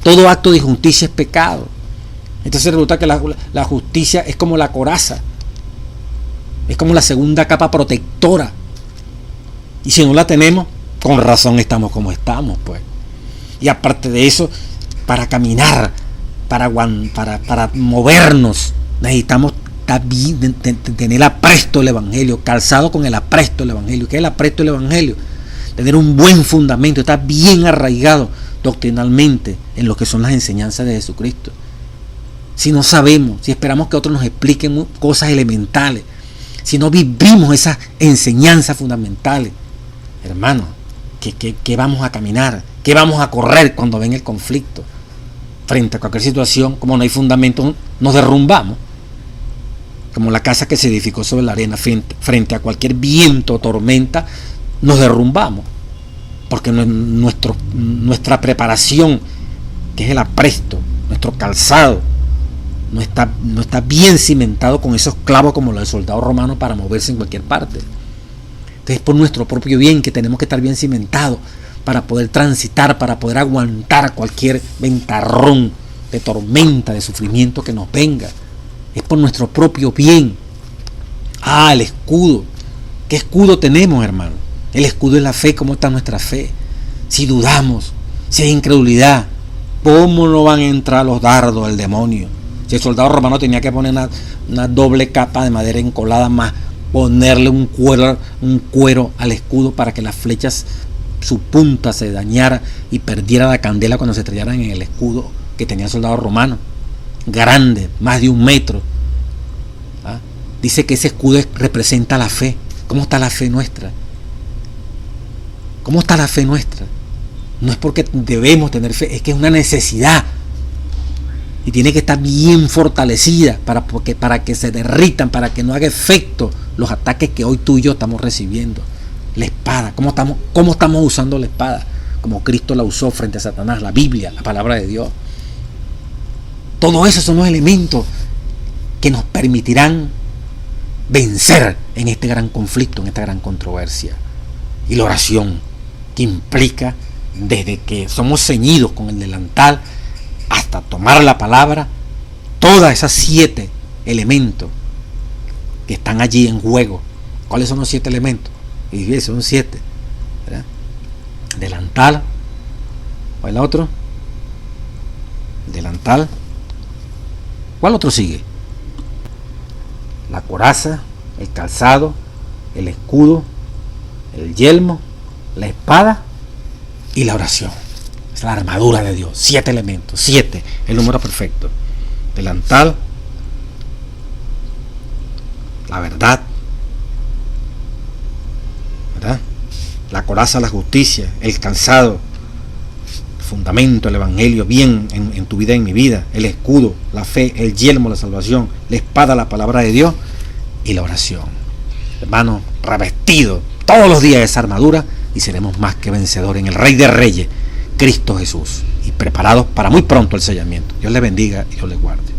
Speaker 1: Todo acto de injusticia es pecado. Entonces resulta que la justicia es como la coraza, es como la segunda capa protectora, y si no la tenemos, con razón estamos como estamos, pues. Y aparte de eso, para caminar, para movernos, necesitamos tener apresto el evangelio, calzado con el apresto del evangelio. ¿Qué es el apresto del evangelio? Tener un buen fundamento, estar bien arraigado doctrinalmente en lo que son las enseñanzas de Jesucristo. Si no sabemos, si esperamos que otros nos expliquen cosas elementales, si no vivimos esas enseñanzas fundamentales, hermano, ¿qué vamos a caminar? ¿Qué vamos a correr cuando ven el conflicto? Frente a cualquier situación, como no hay fundamento, nos derrumbamos. Como la casa que se edificó sobre la arena, frente a cualquier viento o tormenta, nos derrumbamos. Porque nuestra preparación, que es el apresto, nuestro calzado, no está bien cimentado con esos clavos como los del soldado romano para moverse en cualquier parte. Entonces es por nuestro propio bien que tenemos que estar bien cimentados para poder transitar, para poder aguantar cualquier ventarrón de tormenta, de sufrimiento que nos venga. Es por nuestro propio bien. El escudo. ¿Qué escudo tenemos, hermano? El escudo es la fe. ¿Cómo está nuestra fe? Si dudamos, si hay incredulidad, ¿cómo no van a entrar los dardos del demonio? Si el soldado romano tenía que poner una doble capa de madera encolada, más ponerle un cuero al escudo para que las flechas, su punta se dañara y perdiera la candela cuando se estrellaran en el escudo que tenía el soldado romano, grande, más de 1 metro. Dice que ese escudo representa la fe. ¿Cómo está la fe nuestra? ¿Cómo está la fe nuestra? No es porque debemos tener fe, es que es una necesidad. Y tiene que estar bien fortalecida para que se derritan, para que no haga efecto los ataques que hoy tú y yo estamos recibiendo. La espada, ¿cómo estamos usando la espada? Como Cristo la usó frente a Satanás, la Biblia, la palabra de Dios. Todo eso son los elementos que nos permitirán vencer en este gran conflicto, en esta gran controversia. Y la oración, que implica desde que somos ceñidos con el delantal hasta tomar la palabra, todas esas 7 elementos que están allí en juego. ¿Cuáles son los 7 elementos? Y son 7, ¿verdad? Delantal. ¿Cuál es el otro? Delantal. ¿Cuál otro sigue? La coraza, el calzado, el escudo, el yelmo, la espada y la oración. Es la armadura de Dios. 7 elementos. 7, el número perfecto. Delantal, la verdad, ¿verdad? La coraza, la justicia, el calzado, el fundamento, el evangelio, bien en tu vida y en mi vida, el escudo, la fe, el yelmo, la salvación, la espada, la palabra de Dios y la oración. Hermano, revestido todos los días de esa armadura y seremos más que vencedores en el Rey de Reyes, Cristo Jesús, y preparados para muy pronto el sellamiento. Dios les bendiga y Dios les guarde.